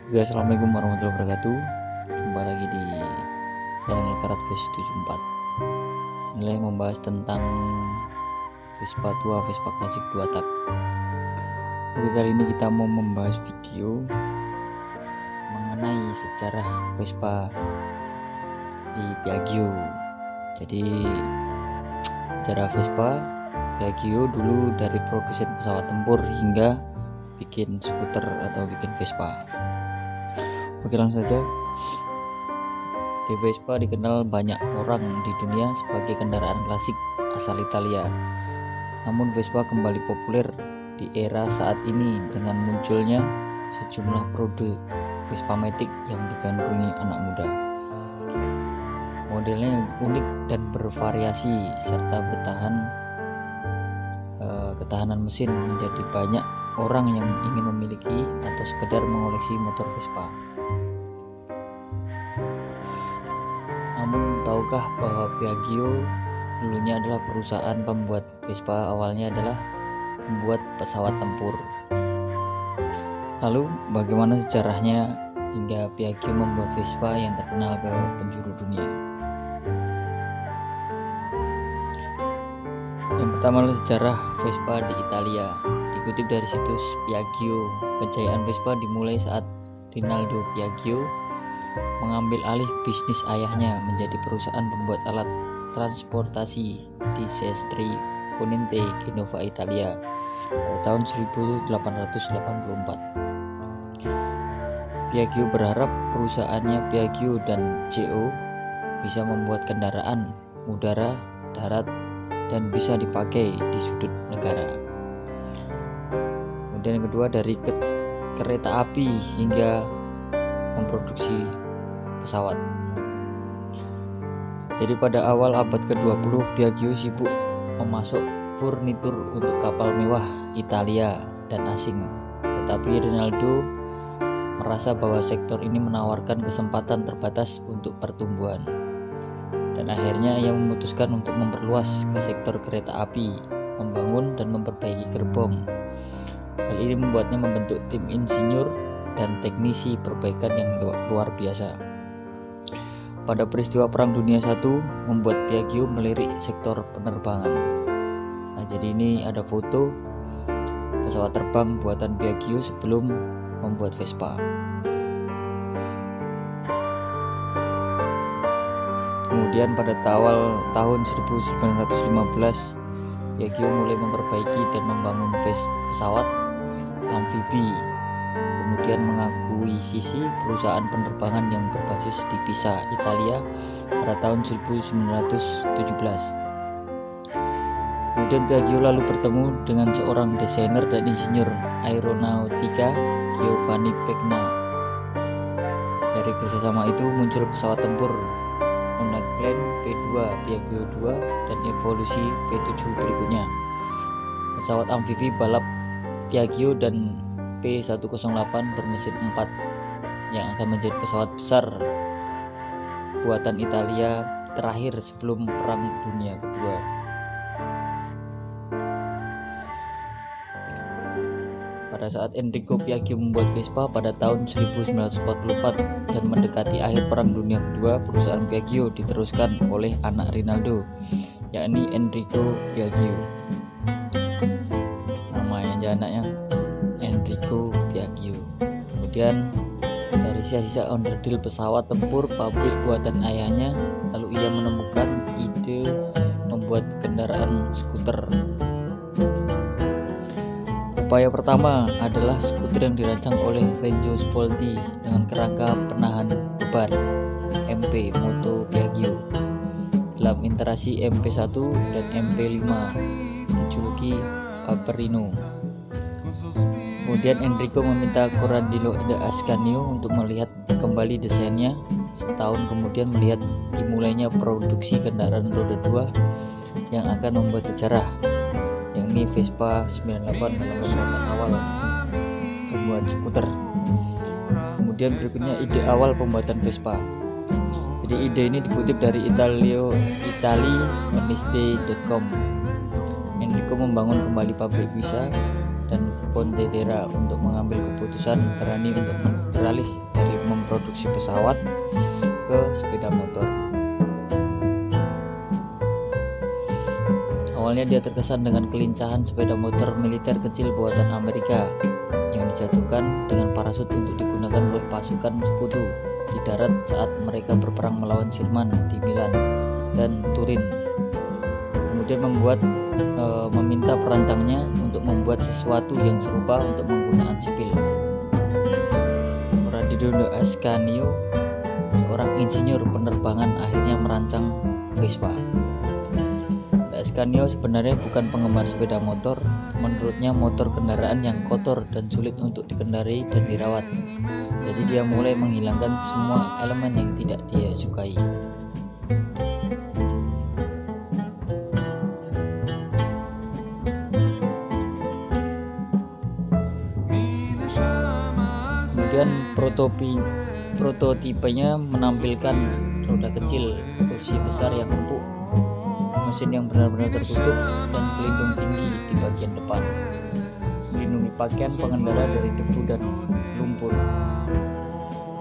Oke, assalamualaikum warahmatullahi wabarakatuh. Jumpa lagi di channel Karat Ves 74. Channel yang membahas tentang Vespa tua, Vespa klasik 2 tak. Oke, kali ini kita mau membahas video mengenai sejarah Vespa di Piaggio. Jadi sejarah Vespa Piaggio dulu dari produsen pesawat tempur hingga bikin skuter atau bikin Vespa. Oke, langsung saja. Di Vespa dikenal banyak orang di dunia sebagai kendaraan klasik asal Italia. Namun Vespa kembali populer di era saat ini dengan munculnya sejumlah produk Vespa Matic yang digandrungi anak muda. Modelnya yang unik dan bervariasi serta ketahanan mesin menjadi banyak orang yang ingin memiliki atau sekedar mengoleksi motor Vespa. Namun tahukah bahwa Piaggio dulunya adalah perusahaan pembuat Vespa, awalnya adalah membuat pesawat tempur. Lalu bagaimana sejarahnya hingga Piaggio membuat Vespa yang terkenal ke penjuru dunia? Yang pertama adalah sejarah Vespa di Italia. Dikutip dari situs Piaggio, kejayaan Vespa dimulai saat Rinaldo Piaggio mengambil alih bisnis ayahnya menjadi perusahaan pembuat alat transportasi di Sestri Ponente, Genova, Italia pada tahun 1884. Piaggio berharap perusahaannya Piaggio dan CO bisa membuat kendaraan udara, darat, dan bisa dipakai di sudut negara. Kemudian yang kedua, dari kereta api hingga memproduksi pesawat. Jadi pada awal abad ke-20 Piaggio sibuk memasok furnitur untuk kapal mewah Italia dan asing. Tetapi Rinaldo merasa bahwa sektor ini menawarkan kesempatan terbatas untuk pertumbuhan. Dan akhirnya ia memutuskan untuk memperluas ke sektor kereta api, membangun dan memperbaiki gerbong. Hal ini membuatnya membentuk tim insinyur dan teknisi perbaikan yang luar biasa. Pada peristiwa Perang Dunia I membuat Piaggio melirik sektor penerbangan. Nah, jadi ini ada foto pesawat terbang buatan Piaggio sebelum membuat Vespa. Kemudian pada tahun 1915 Piaggio mulai memperbaiki dan membangun pesawat amfibi. Kemudian mengakuisisi perusahaan penerbangan yang berbasis di Pisa, Italia pada tahun 1917. Kemudian Piaggio lalu bertemu dengan seorang desainer dan insinyur aeronautika, Giovanni Pegna. Dari kerjasama itu muncul pesawat tempur Honda-Glen P2, Piaggio 2, dan evolusi P7 berikutnya. Pesawat amfibi balap Piaggio dan P108 bermesin 4 yang akan menjadi pesawat besar buatan Italia terakhir sebelum Perang Dunia Kedua. Pada saat Enrico Piaggio membuat Vespa pada tahun 1944 dan mendekati akhir Perang Dunia Kedua, perusahaan Piaggio diteruskan oleh anak Rinaldo, yakni Enrico Piaggio. Namanya anaknya Enrico Piaggio. Kemudian dari sisa-sisa onderdil pesawat tempur pabrik buatan ayahnya, lalu ia menemukan ide membuat kendaraan skuter. Upaya pertama adalah skuter yang dirancang oleh Renzo Spolti dengan kerangka penahan beban MP Moto Piaggio. Dalam interaksi MP1 dan MP5 dijuluki Paperino. Kemudian Enrico meminta Corradino da Ascanio untuk melihat kembali desainnya. Setahun kemudian melihat dimulainya produksi kendaraan roda 2 yang akan membuat sejarah, yakni Vespa 98 dalam pembuatan awal pembuat skuter. Kemudian berikutnya ide awal pembuatan Vespa. Jadi ide ini dikutip dari italianiste.com. Enrico membangun kembali pabrik Pisa dan Pontedera untuk mengambil keputusan berani untuk beralih dari memproduksi pesawat ke sepeda motor. Awalnya dia terkesan dengan kelincahan sepeda motor militer kecil buatan Amerika yang dijatuhkan dengan parasut untuk digunakan oleh pasukan sekutu di darat saat mereka berperang melawan Jerman di Milan dan Turin. Kemudian meminta perancangnya untuk membuat sesuatu yang serupa untuk penggunaan sipil. Radiondo Ascanio, seorang insinyur penerbangan, akhirnya merancang Vespa. Ascanio sebenarnya bukan penggemar sepeda motor. Menurutnya motor kendaraan yang kotor dan sulit untuk dikendarai dan dirawat. Jadi dia mulai menghilangkan semua elemen yang tidak dia sukai. Kemudian prototipenya menampilkan roda kecil, kursi besar yang empuk, mesin yang benar-benar tertutup, dan pelindung tinggi di bagian depan, melindungi pakaian pengendara dari debu dan lumpur.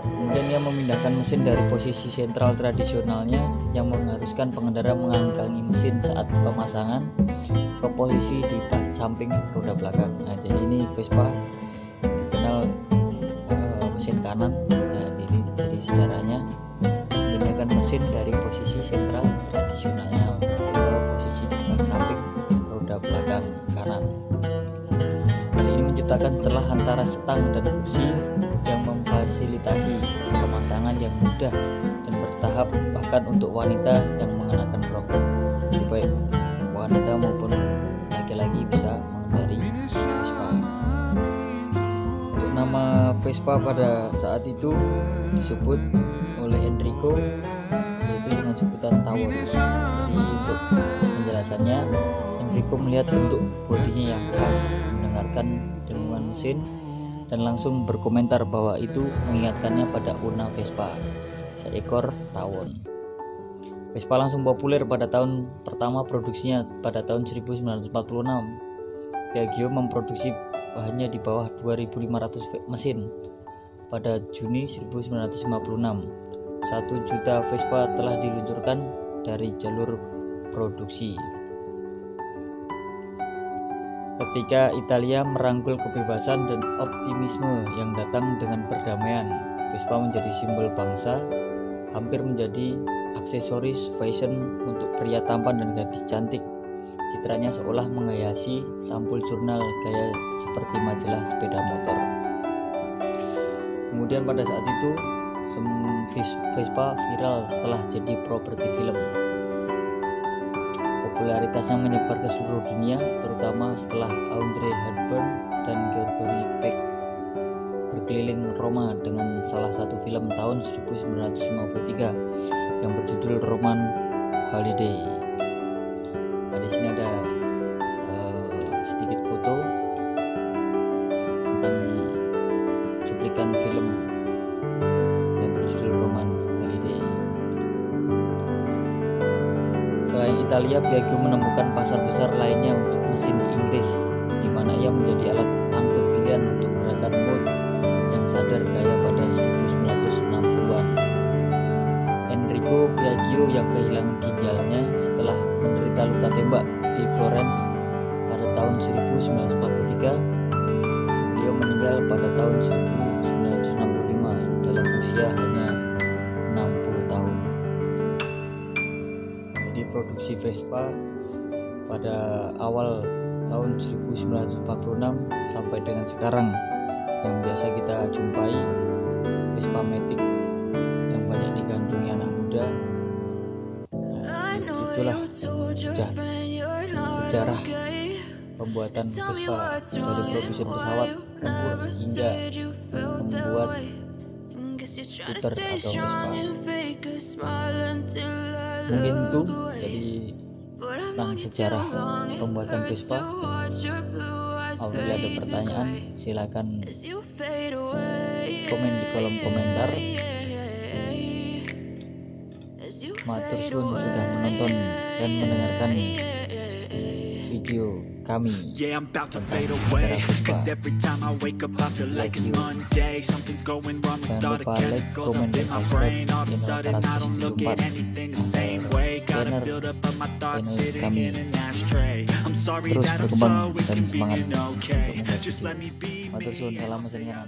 Kemudian dia memindahkan mesin dari posisi sentral tradisionalnya yang mengharuskan pengendara mengangkangi mesin saat pemasangan ke posisi di samping roda belakang. Nah, jadi ini Vespa dikenal mesin kanan. Nah, ini jadi sejarahnya memindahkan mesin dari posisi sentral tradisionalnya ke posisi di samping roda belakang kanan. Hal ini menciptakan celah antara stang dan kursi yang memfasilitasi pemasangan yang mudah dan bertahap, bahkan untuk wanita yang mengenakan rok. Jadi baik wanita maupun laki-laki bisa mengendari Vespa. Untuk nama Vespa pada saat itu disebut oleh Enrico yaitu dengan sebutan tawon. Jadi untuk penjelasannya, Enrico melihat bentuk bodinya yang khas, mendengarkan dengungan mesin, dan langsung berkomentar bahwa itu mengingatkannya pada Una Vespa, seekor tawon. Vespa langsung populer pada tahun pertama produksinya pada tahun 1946. Piaggio memproduksi bahannya di bawah 2.500 mesin. Pada Juni 1956, 1 juta Vespa telah diluncurkan dari jalur produksi. Ketika Italia merangkul kebebasan dan optimisme yang datang dengan perdamaian, Vespa menjadi simbol bangsa, hampir menjadi aksesoris fashion untuk pria tampan dan gadis cantik. Citranya seolah menghiasi sampul jurnal gaya seperti majalah sepeda motor. Kemudian pada saat itu, Vespa viral setelah jadi properti film. Popularitasnya menyebar ke seluruh dunia, terutama setelah Audrey Hepburn dan Gregory Peck berkeliling Roma dengan salah satu film tahun 1953 yang berjudul Roman Holiday. Nah, di sini ada sedikit foto tentang cuplikan film yang berjudul Roman Holiday. Selain Italia, Piaggio menemukan pasar besar lainnya untuk mesin Inggris, di mana ia menjadi alat angkut pilihan untuk gerakan mode yang sadar gaya pada 1960-an. Enrico Piaggio yang kehilangan ginjalnya setelah menderita luka tembak di Florence pada tahun 1943, beliau meninggal pada tahun 1965 dalam usia hanya 60 tahun. Jadi produksi Vespa pada awal tahun 1946 sampai dengan sekarang yang biasa kita jumpai, Vespa Matic yang banyak digandrungi anak muda. Nah, itulah sejarah pembuatan Vespa, dari produsen pesawat hingga membuat skuter atau Vespa. Mungkin itu jadi tentang sejarah pembuatan Vespa. Apabila ada pertanyaan, silakan komen di kolom komentar. Matur suwun sudah menonton dan mendengarkan video kami Yeah, I'm about to tentang fade acara away. Vespa. Cause every time I wake up I feel like it's Monday. Something's going wrong with all Jangan the lupa like, chemicals komen, up dan in my subscribe brain. All of a channel sudden I Karat don't look at 74 anything the same way. Gotta channel build up of my thoughts channel sitting kami. in an ashtray. I'm sorry Terus that I'm berkembang so dan semangat inconvenient, okay? untuk membuat Just video. let me be Matur suwun, me. salam masengan.